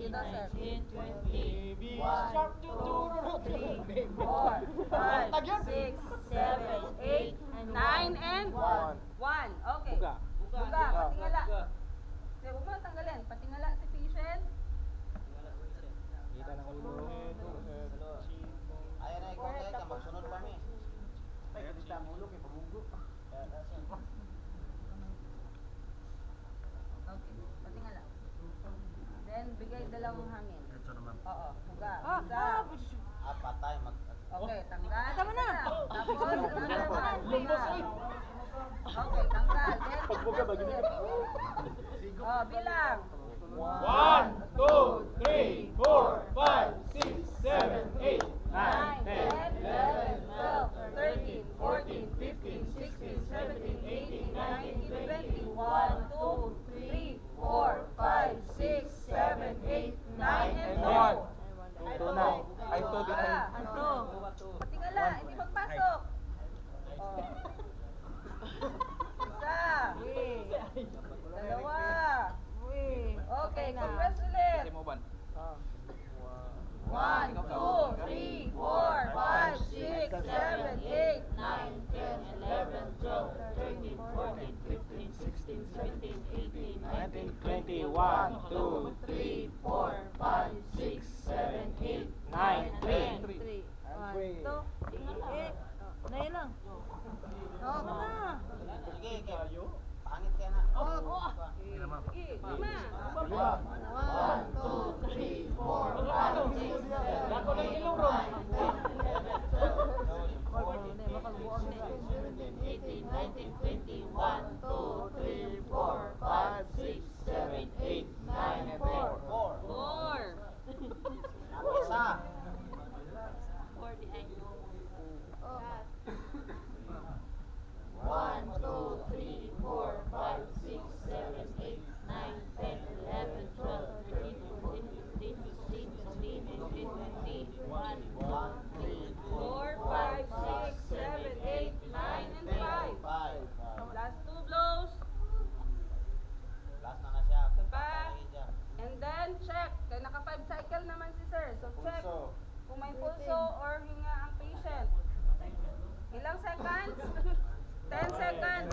you daw, sir. 19, 20, 1, 2, 3, 4, 5, 6, 7, 8, 9, and 1. Okay. Buga, patingala. Okay, huwag mo na tanggalin. Patingala si patient. Kita ng ulo. Ayan na, ikaw tayo ka, magsunod kami. Ay, ganito ang ulo, kay pamugo. Okay, patingala. Then, bigay dalawang hangin. Ito naman. Oo, buga. Isa. Patay, Okay, tanggal. Tama na. Tapos, another one. Buga. Okay, tanggal. Then, Pagbuga ba, ulit. Sigo. Oh, bilang. 1, 2, 3, 4, 5, 6, 7, 8, 9, 9, 10, 10, 11, 12, 13, 14, 15, 16, 17, 18, 19, 20, 1, 2, 3, 4, 5, 6, 7, 8, 9, and 2. Ito na. Ay, ito din. Ano? Patingala, hindi magpasok. Oh. Isa. Dalawa. Okay, compress ulit. 1, 2, 3, 4, 5, 6, 7, 8, 9, 10, 11, 12, 13, 14, 15, 16, 17, 18, 19, 20, 1, 2, 3, 4, 5, 6, 7, 8, 9, 10. 3. And 1, 2, 3, 8. Nahin lang. Oo, na. Sige, pangit ka na. Hindi na, ma'am. Sige, 5. 1, 2, 3, 4, 5, 6, 7, Dako ng 8, ilong ron. 9, 10, 11, 12, 13, 14, 15, 16, 17, 18, 19, 20, 1, 2, 3, 4, 5, 6, 7, 8, 9, 10. 4. Isa. 40 ay. 1, 1, 2, 3, 4, 5, 6, 7, 8, 9, 10, 11, 12, 13, 14, 15, 16, 17, 18, 20, 1, 2, 3, 4, 5, 6, 7, 8, 9, and 5. 5. Last 2 blows. Last na siya. Diba? Patay dyan. And then, check. Kaya naka 5 cycle naman si sir. So, check kung may pulso or hinga ang patient. Ilang seconds? 10 seconds.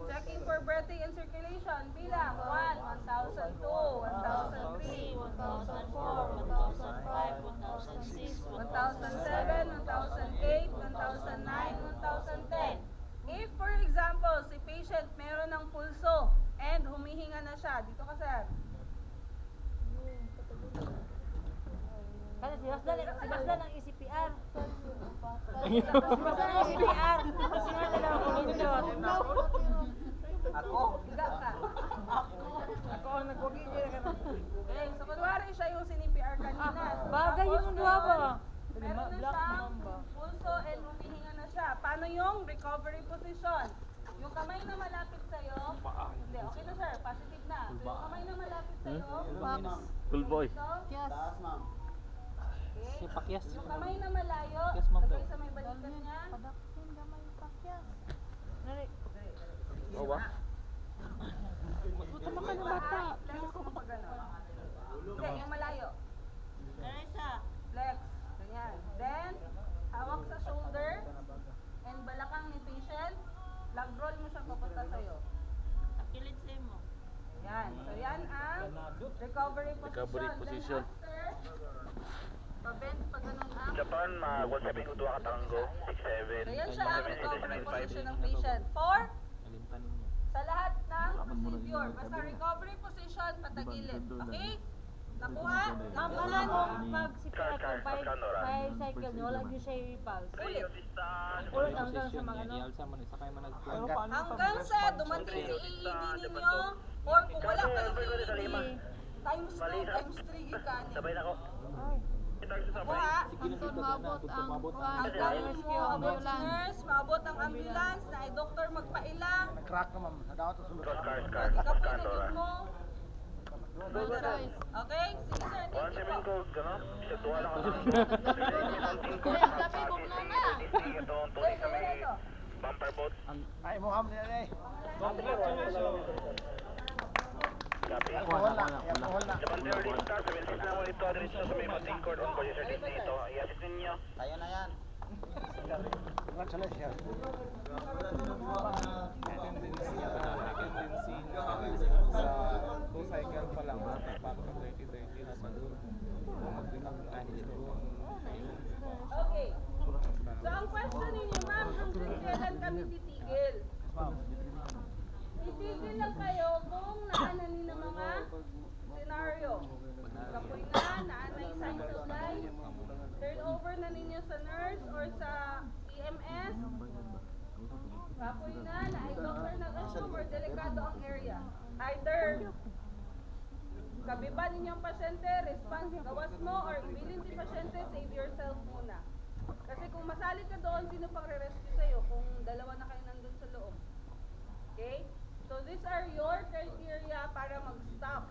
Checking for breathing and circulation. Bilang 1, 1,002, 1,003, 1004, 1005, 1006, 1,007, 1,008, 1,009, 1,010. If, for example, si patient meron ng pulso and humihinga na siya, dito ka sir. Kasi si Basdan ang ECPR. Si Basdan ang ECPR. Kasi nga na lang kumindot. Ako? Higa ka. Ako ang nagwagigil ka na. Okay, so kunwari siya yung sinipr kanina. So, Bagay tapos yung duha ba? meron na siyang pulso and humihinga na siya. Paano yung recovery position? Yung kamay na malapit sa'yo, hindi, okay na sir, positive na. So yung kamay na malapit sa'yo, Cool boy. Taas, ma'am. okay. Yung kamay na malayo, lagay sa may balikat niya. Padaksin gamay pakyas. Nari. Owa. Buta ka ng bata. Flex mo pa gano'n. Hindi, yung malayo. Teresa, Flex. Ganyan. Then, hawak sa shoulder and balakang ni patient. Lag roll mo siya papunta sa'yo. takilid sa imo. Yan. So, yan ang recovery position. Then, after, pabend pa ganun ang... Japan, mag-1 ko 2 katanggo, 6-7. So, yan siya ang recovery position ng patient. For, sa lahat ng procedure. Basta recovery position, patagilid. Okay? Nakuha? Mamalan pag CPR ko 5 cycle niyo, wala niyo siya i-pulse. Ulit. Ulit hanggang sa mga ano. Hanggang sa dumating si AED ninyo, or kung wala kayong AED, times 2, times 3 gikan. Sabay na ko. Ay. Nakuha? Hanggang maabot ang Hanggang maabot si nurse, maabot ang ambulance, na ay doktor magpaila. Nag-crack na, ma'am. Nadawat ang sulod. Ikaw po na yun mo. Okay? Sige sir, thank you 1-7 po. ko, gano'n? Isa 2 lang ako. Gabi ko na na. Itong tuloy sa may bumper boat. Ay, Muhammad, ay. Congratulations. Copy. Alcohol na. Japan Terrorist Star, 76 na mo dito, diretso sa may Conting Court on Police Service dito. I-assist ninyo. Tayo na yan. Congratulations. Tendency sa 2 cycle pa lang, pagka 30-30 na sa Okay. So, ang question ninyo, ma'am, hanggang kailan kami titigil? Titigil lang kayo kung naananin ng mga senaryo. Kapoy na, naanay signs of life, turnover na ninyo sa nurse or sa EMS, kapoy na ay doctor nag-assume or delikado ang area. Either kabiba ninyong pasyente, response, gawas mo, or ibilin si pasyente, save yourself muna. Kasi kung masali ka doon, sino pang re-rescue sa'yo kung dalawa na kayo nandun sa loob? Okay? So these are your criteria para mag-stop.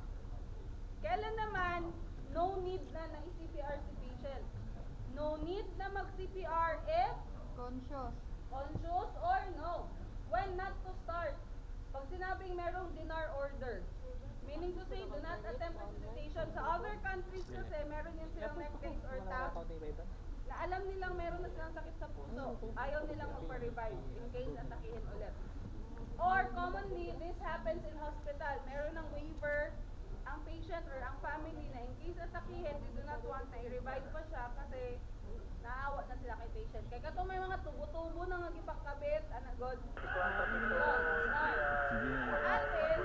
Kailan naman, no need na na-CPR si patient. No need na mag-CPR if Conscious. or no. When not to start. Pag sinabing merong dinar order, meaning to say, do not attempt resuscitation. Sa other countries kasi, meron yun silang neck-case or tab na alam nilang meron na silang sakit sa puso. Ayaw nilang magpa-revive in case atakihin ulit. Or commonly, this happens in hospital. Meron ng waiver ang patient or ang family na in case atakihin, they do not want na i-revive pa siya kasi naawa na sila kay patient. Kaya katong may mga tubo-tubo na nagipagkabit, anagod. Atin,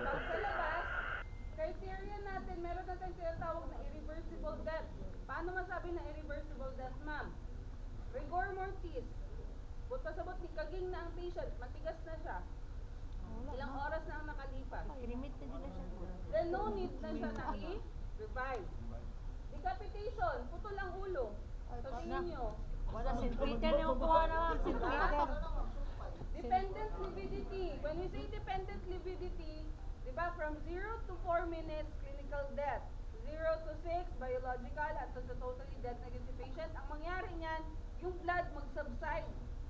pag sa labas, criteria natin, meron natin tinatawag na irreversible death. Paano masabi na irreversible death, ma'am? Rigor mortis. But pasabot ni kaging na ang patient, matigas na siya. Ilang oras na ang nakalipas. Limit na din na siya. Then no need na siya na i-revive. Decapitation, putol ang ulo. So tingin nyo, Wala, St. Peter na yung kuha na ma'am, St. Peter. dependent lividity. When we say dependent lividity, di ba, from 0 to 4 minutes, clinical death. 0 to 6, biological, at sa totally dead na si patient. Ang mangyari niyan, yung blood mag-subside.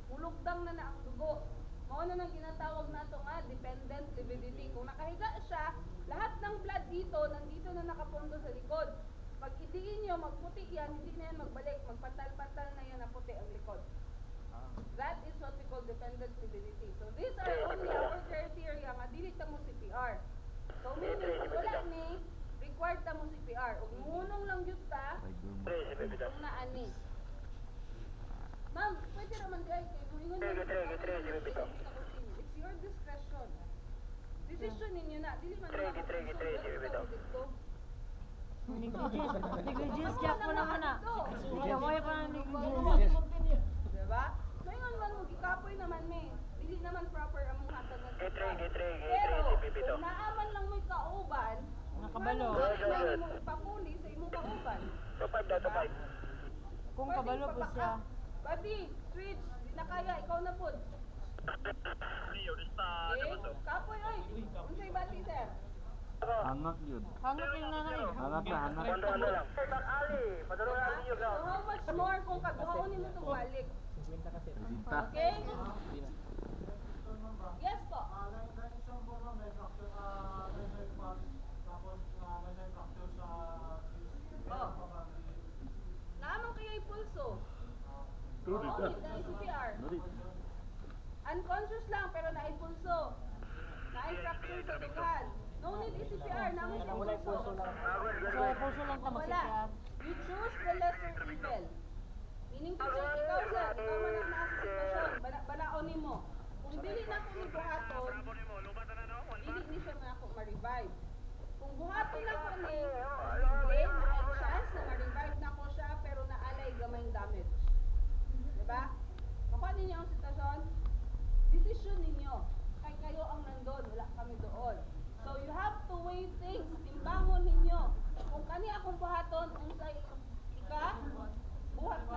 Mulugdang na ang dugo. Mao na nang ginatawag nato nga dependent lividity. Kung nakahiga siya, lahat ng blood dito, nandito na nakapondo sa likod. Pag idiin nyo, magputi yan, hindi na yan magbalik. Magpantal-pantal na yan na puti ang likod. That is what we call dependent lividity. So these are only our criteria nga dili ta mo CPR. So meaning, wala ni required ta mo CPR. Ug ngunong lang gyud ta kung naani. Ma'am, pwede naman di ay kay muingon it's your discretion. Decision ninyo na, dili man na dito. Negligence jack mo naman na. Kaway pa ng negligence. Diba? Ngayon man mo gikapoy naman me. Dili naman proper among hatag ng pero kung naaman lang mo'y kauban, Nakabalo. ano mo ipapuli sa imong kauban. So 5 na, so 5. Kung kabalo po siya. Buddy, switch, di na kaya, ikaw na po. Okay? Kapoy, oy. Unsay bati, sir? Hangak yun. Hangak yung nanay. Hangak na, hangak. Ano lang. So how much more kung kaguhaon nimo itong balik? Sinta. Okay? Yes po. Oh. Naamang kaya'y pulso. Tuloy ka. Oh, na CPR. Tuloy. Unconscious lang pero naipulso. Nai-fracture sa dughan. No need CPR, naman siya pulso. So, puso lang ta Wala. mag-CPR. You choose the lesser evil. Meaning to say, ikaw sir, ikaw man ang nasa sitwasyon, banaon nimo. Kung dili na ko ni buhaton, dili ni siya na ako ma-revive. Kung buhaton na ko ni, posible na ay chance na ma-revive na ko siya, pero naalay gamayng damage. Diba? Makuha ninyo ang sitwasyon, decision ninyo. Kay kayo ang nandun, wala kami doon. So you have to weigh things, timbangon ninyo. Kung kani akong buhaton, unsay ika, buhat